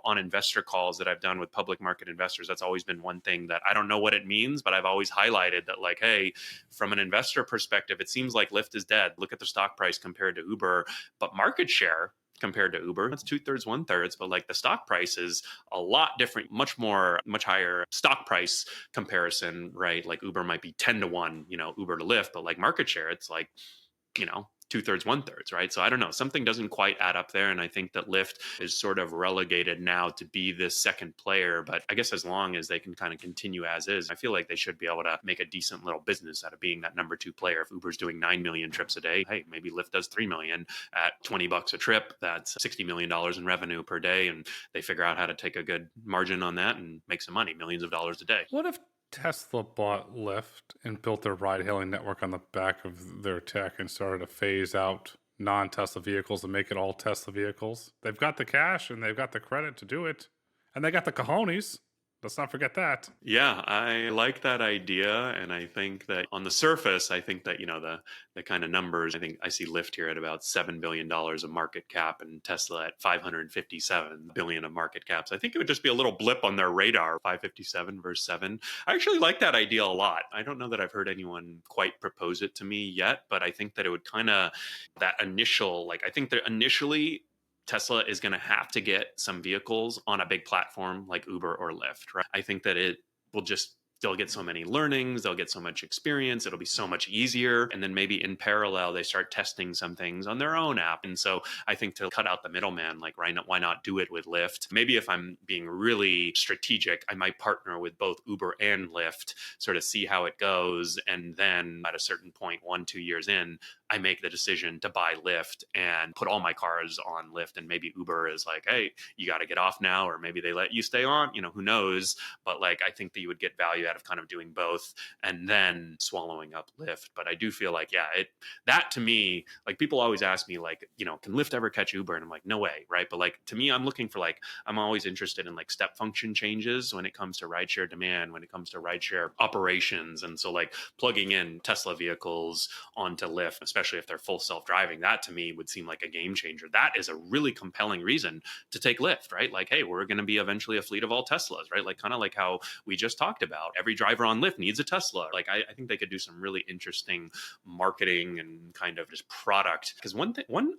on investor calls that I've done with public market investors, that's always been one thing that I don't know what it means, but I've always highlighted that, like, hey, from an investor perspective, it seems like Lyft is dead. Look at the stock price compared to Uber, but market share compared to Uber, it's 2/3, 1/3, but like the stock price is a lot different, much higher stock price comparison, right? Like Uber might be 10-1, Uber to Lyft, but like market share, it's like, 2/3, 1/3, right? So I don't know, something doesn't quite add up there. And I think that Lyft is sort of relegated now to be this second player. But I guess as long as they can kind of continue as is, I feel like they should be able to make a decent little business out of being that number 2 player. If Uber's doing 9 million trips a day, hey, maybe Lyft does 3 million at $20 a trip. That's $60 million in revenue per day. And they figure out how to take a good margin on that and make some money, millions of dollars a day. What if Tesla bought Lyft and built their ride-hailing network on the back of their tech and started to phase out non-Tesla vehicles and make it all Tesla vehicles? They've got the cash and they've got the credit to do it. And they got the cojones. Let's not forget that. Yeah, I like that idea. And I think that on the surface, I think that, the kind of numbers, I think I see Lyft here at about $7 billion of market cap and Tesla at 557 billion of market caps. I think it would just be a little blip on their radar, 557 versus 7. I actually like that idea a lot. I don't know that I've heard anyone quite propose it to me yet, but I think that it would kind of, that initial, like, I think that initially Tesla is going to have to get some vehicles on a big platform like Uber or Lyft, right? I think that it will just, they'll get so many learnings, they'll get so much experience, it'll be so much easier. And then maybe in parallel, they start testing some things on their own app. And so I think to cut out the middleman, like, why not do it with Lyft? Maybe if I'm being really strategic, I might partner with both Uber and Lyft, sort of see how it goes. And then at a certain point, 1-2 years in, I make the decision to buy Lyft and put all my cars on Lyft. And maybe Uber is like, hey, you got to get off now, or maybe they let you stay on, who knows? But like, I think that you would get value out of kind of doing both and then swallowing up Lyft. But I do feel like, that to me, like, people always ask me, like, can Lyft ever catch Uber? And I'm like, no way, right? But like, to me, I'm looking for, like, I'm always interested in like step function changes when it comes to rideshare demand, when it comes to rideshare operations. And so like plugging in Tesla vehicles onto Lyft, especially if they're full self-driving, that to me would seem like a game changer. That is a really compelling reason to take Lyft, right? Like, hey, we're going to be eventually a fleet of all Teslas, right? Like, kind of like how we just talked about, every driver on Lyft needs a Tesla. Like, I think they could do some really interesting marketing and kind of just product. Because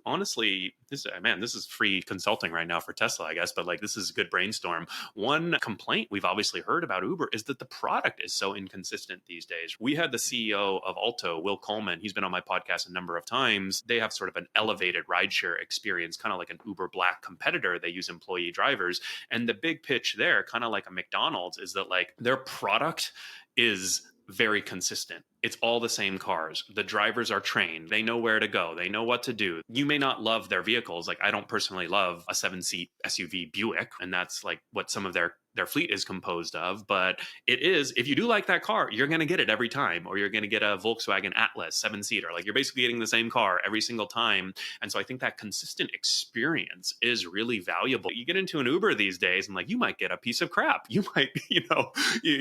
honestly, this is free consulting right now for Tesla, I guess, but like, this is a good brainstorm. One complaint we've obviously heard about Uber is that the product is so inconsistent these days. We had the CEO of Alto, Will Coleman. He's been on my podcast a number of times. They have sort of an elevated rideshare experience, kind of like an Uber Black competitor. They use employee drivers. And the big pitch there, kind of like a McDonald's, is that like their product is very consistent. It's all the same cars. The drivers are trained. They know where to go. They know what to do. You may not love their vehicles. Like, I don't personally love a 7-seat SUV Buick, and that's like what some of their fleet is composed of. But it is, if you do like that car, you're going to get it every time, or you're going to get a Volkswagen Atlas 7-seater. Like, you're basically getting the same car every single time. And so I think that consistent experience is really valuable. You get into an Uber these days and like, you might get a piece of crap. You might,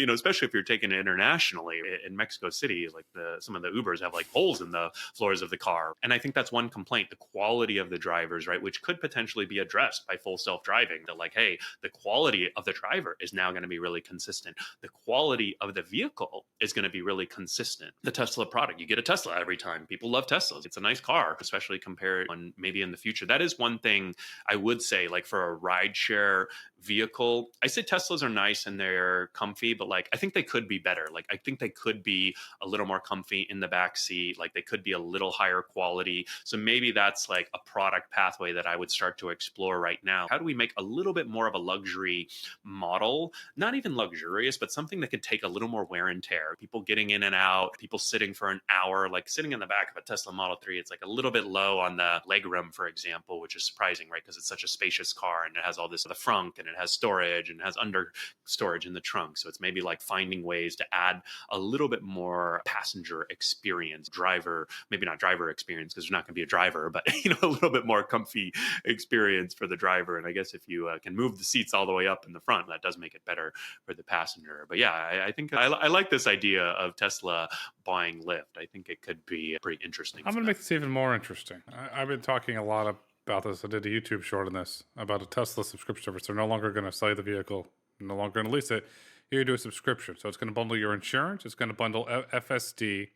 especially if you're taking it internationally. In Mexico City, like some of the Ubers have like holes in the floors of the car. And I think that's one complaint, the quality of the drivers, right? Which could potentially be addressed by full self-driving. That like, hey, the quality of the driver is now going to be really consistent. The quality of the vehicle is going to be really consistent. The Tesla product, you get a Tesla every time. People love Teslas. It's a nice car, especially compared on maybe in the future. That is one thing I would say, like, for a rideshare vehicle, I say Teslas are nice and they're comfy, but like, I think they could be better. Like, I think they could be a little more comfy in the back seat. Like, they could be a little higher quality. So maybe that's like a product pathway that I would start to explore right now. How do we make a little bit more of a luxury model? Not even luxurious, but something that could take a little more wear and tear. People getting in and out, people sitting for an hour, like sitting in the back of a Tesla Model 3, it's like a little bit low on the legroom, for example, which is surprising, right? Because it's such a spacious car and it has all this, the frunk, and it has storage and has under storage in the trunk. So it's maybe like finding ways to add a little bit more passenger experience, driver, maybe not driver experience because there's not going to be a driver, but a little bit more comfy experience for the driver. And I guess if you can move the seats all the way up in the front, that does make it better for the passenger. But yeah, I think I like this idea of Tesla buying Lyft. I think it could be pretty interesting. I'm going to make this even more interesting. I've been talking a lot about this. I did a YouTube short on this about a Tesla subscription service. They're no longer going to sell you the vehicle, no longer going to lease it. You're going to do a subscription. So it's going to bundle your insurance. It's going to bundle FSD.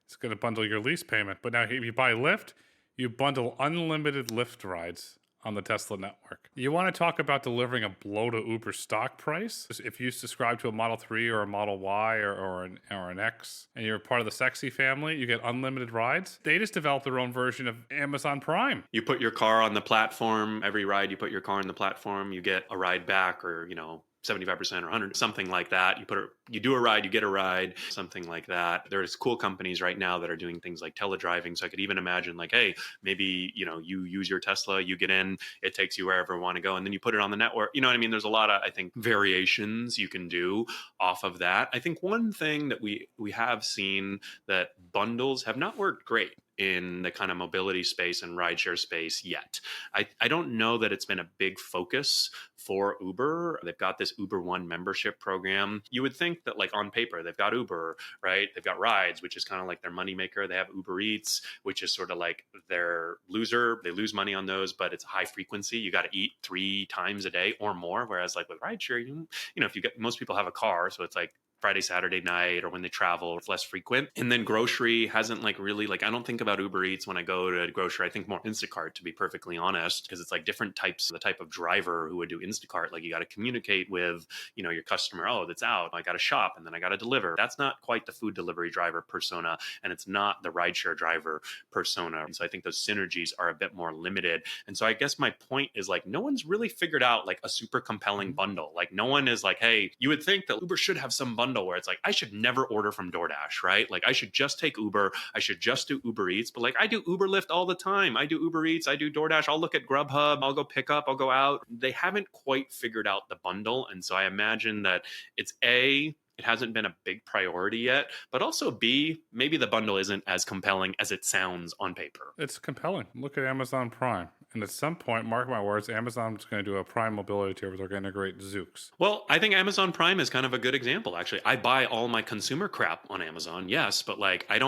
It's going to bundle your lease payment. But now if you buy Lyft, you bundle unlimited Lyft rides on the Tesla network. You want to talk about delivering a blow to Uber stock price? If you subscribe to a Model 3 or a Model Y or an X, and you're part of the sexy family, you get unlimited rides. They just developed their own version of Amazon Prime. You put your car on the platform. Every ride you put your car on the platform, you get a ride back, or 75% or 100, something like that. You do a ride, you get a ride, something like that. There's cool companies right now that are doing things like teledriving. So I could even imagine like, hey, maybe, you use your Tesla, you get in, it takes you wherever you want to go, and then you put it on the network. You know what I mean? There's a lot of, I think, variations you can do off of that. I think one thing that we have seen that bundles have not worked great in the kind of mobility space and rideshare space yet. I don't know that it's been a big focus for Uber. They've got this Uber One membership program. You would think that like on paper, they've got Uber, right? They've got rides, which is kind of like their moneymaker. They have Uber Eats, which is sort of like their loser. They lose money on those, but it's high frequency. You got to eat 3 times a day or more. Whereas like with rideshare, if you get, most people have a car, so it's like Friday, Saturday night, or when they travel, it's less frequent. And then grocery hasn't like really like, I don't think about Uber Eats when I go to grocery. I think more Instacart, to be perfectly honest, because it's like different types, the type of driver who would do Instacart. Like you got to communicate with, your customer. Oh, that's out. I got to shop and then I got to deliver. That's not quite the food delivery driver persona. And it's not the rideshare driver persona. And so I think those synergies are a bit more limited. And so I guess my point is like, no one's really figured out like a super compelling bundle. Like no one is like, hey, you would think that Uber should have some bundle where it's like, I should never order from DoorDash, right? Like I should just take Uber. I should just do Uber Eats. But like I do Uber Lyft all the time. I do Uber Eats. I do DoorDash. I'll look at Grubhub. I'll go pick up. I'll go out. They haven't quite figured out the bundle. And so I imagine that it's it hasn't been a big priority yet, but also B, maybe the bundle isn't as compelling as it sounds on paper. It's compelling. Look at Amazon Prime. And at some point, mark my words, Amazon's going to do a Prime mobility tier where they're going to integrate Zoox. Well, I think Amazon Prime is kind of a good example, actually. I buy all my consumer crap on Amazon, yes, but like I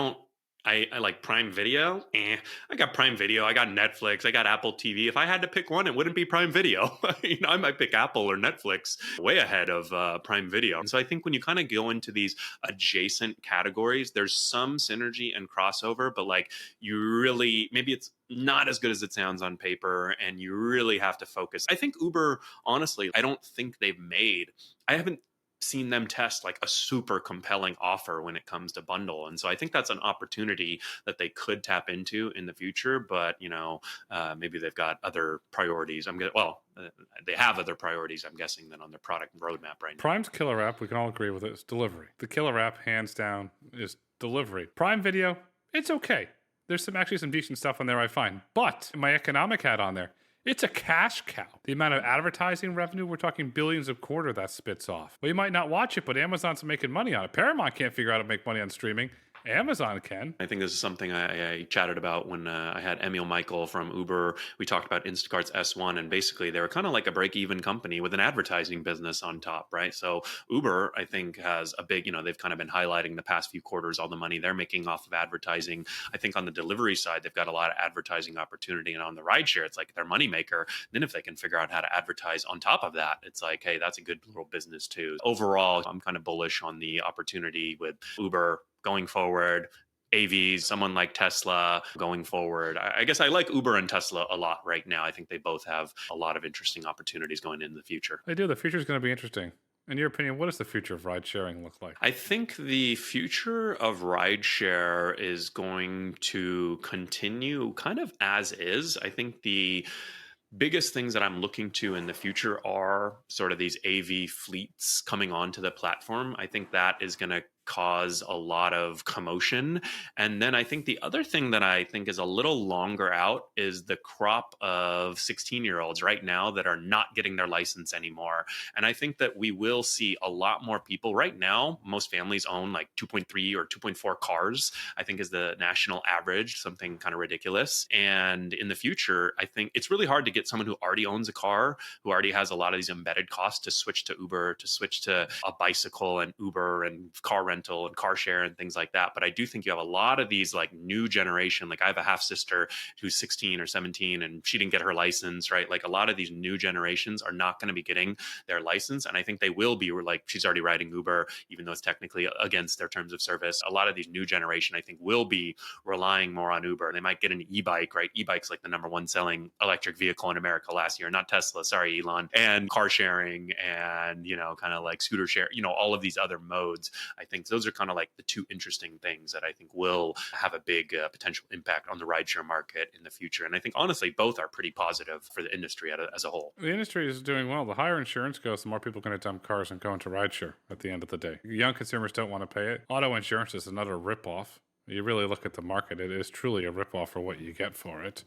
like Prime Video. I got Prime Video. I got Netflix. I got Apple TV. If I had to pick one, it wouldn't be Prime Video. I might pick Apple or Netflix way ahead of Prime Video. And so I think when you kind of go into these adjacent categories, there's some synergy and crossover, but like you really, maybe it's not as good as it sounds on paper, and you really have to focus. I think Uber, honestly, I haven't seen them test like a super compelling offer when it comes to bundle. And so I think that's an opportunity that they could tap into in the future, but maybe they've got other priorities. They have other priorities, I'm guessing, than on their product roadmap right now. Prime's killer app, we can all agree with it, is delivery. The killer app, hands down, is delivery. Prime Video, it's okay. There's actually some decent stuff on there I find, but my economic hat on there, it's a cash cow. The amount of advertising revenue, we're talking billions a quarter that spits off. Well, you might not watch it, but Amazon's making money on it. Paramount can't figure out how to make money on streaming. Amazon can. I think this is something I chatted about when I had Emil Michael from Uber. We talked about Instacart's S1, and basically they were kind of like a break-even company with an advertising business on top, right? So Uber, I think, has a big, they've kind of been highlighting the past few quarters all the money they're making off of advertising. I think on the delivery side, they've got a lot of advertising opportunity, and on the rideshare, it's like their moneymaker. Then if they can figure out how to advertise on top of that, it's like, hey, that's a good little business too. Overall, I'm kind of bullish on the opportunity with Uber going forward, AVs, someone like Tesla going forward. I guess I like Uber and Tesla a lot right now. I think they both have a lot of interesting opportunities going into the future. They do. The future is going to be interesting. In your opinion, what does the future of ride sharing look like? I think the future of rideshare is going to continue kind of as is. I think the biggest things that I'm looking to in the future are sort of these AV fleets coming onto the platform. I think that is going to cause a lot of commotion. And then I think the other thing that I think is a little longer out is the crop of 16-year-olds right now that are not getting their license anymore. And I think that we will see a lot more people. Right now, most families own like 2.3 or 2.4 cars, I think is the national average, something kind of ridiculous. And in the future, I think it's really hard to get someone who already owns a car, who already has a lot of these embedded costs, to switch to Uber, to switch to a bicycle and Uber and car rental and car share and things like that. But I do think you have a lot of these like new generation. Like I have a half sister who's 16 or 17 and she didn't get her license, right? Like a lot of these new generations are not going to be getting their license. And I think they will be, like, she's already riding Uber, even though it's technically against their terms of service. A lot of these new generation, I think, will be relying more on Uber. They might get an e-bike, right? E-bike's like the number one selling electric vehicle in America last year, not Tesla, sorry, Elon, and car sharing and, kind of like scooter share, all of these other modes. I think those are kind of like the two interesting things that I think will have a big potential impact on the rideshare market in the future. And I think honestly, both are pretty positive for the industry as a whole. The industry is doing well. The higher insurance goes, the more people are going to dump cars and go into rideshare at the end of the day. Young consumers don't want to pay it. Auto insurance is another ripoff. You really look at the market, it is truly a ripoff for what you get for it.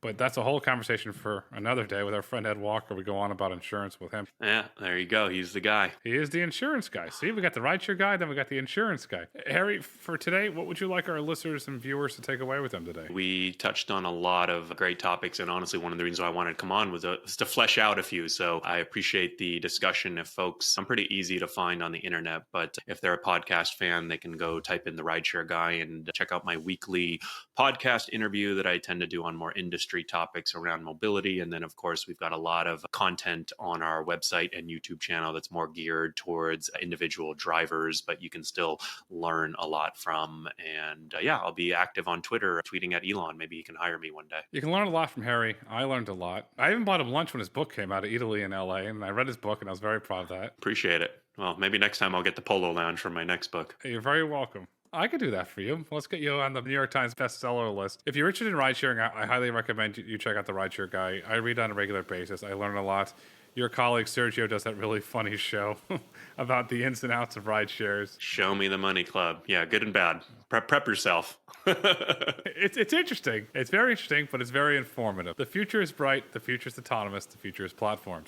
But that's a whole conversation for another day with our friend Ed Walker. We go on about insurance with him. Yeah, there you go. He's the guy. He is the insurance guy. See, we got the rideshare guy, then we got the insurance guy. Harry, for today, what would you like our listeners and viewers to take away with them today? We touched on a lot of great topics, and honestly, one of the reasons why I wanted to come on was to flesh out a few. So I appreciate the discussion. If folks, I'm pretty easy to find on the internet, but if they're a podcast fan, they can go type in the Rideshare Guy and check out my weekly podcast interview that I tend to do on more industry topics around mobility. And then, of course, we've got a lot of content on our website and YouTube channel that's more geared towards individual drivers, but you can still learn a lot from. And I'll be active on Twitter, tweeting at Elon. Maybe he can hire me one day. You can learn a lot from Harry. I learned a lot. I even bought him lunch when his book came out of Italy and LA, and I read his book, and I was very proud of that. Appreciate it. Well, maybe next time I'll get the Polo Lounge for my next book. You're very welcome. I could do that for you. Let's get you on the New York Times bestseller list. If you're interested in ride sharing, I highly recommend you check out the Rideshare Guy. I read on a regular basis. I learn a lot. Your colleague Sergio does that really funny show about the ins and outs of ride shares. Show me the money club. Yeah, good and bad. Prep yourself. It's interesting. It's very interesting, but it's very informative. The future is bright. The future is autonomous. The future is platforms.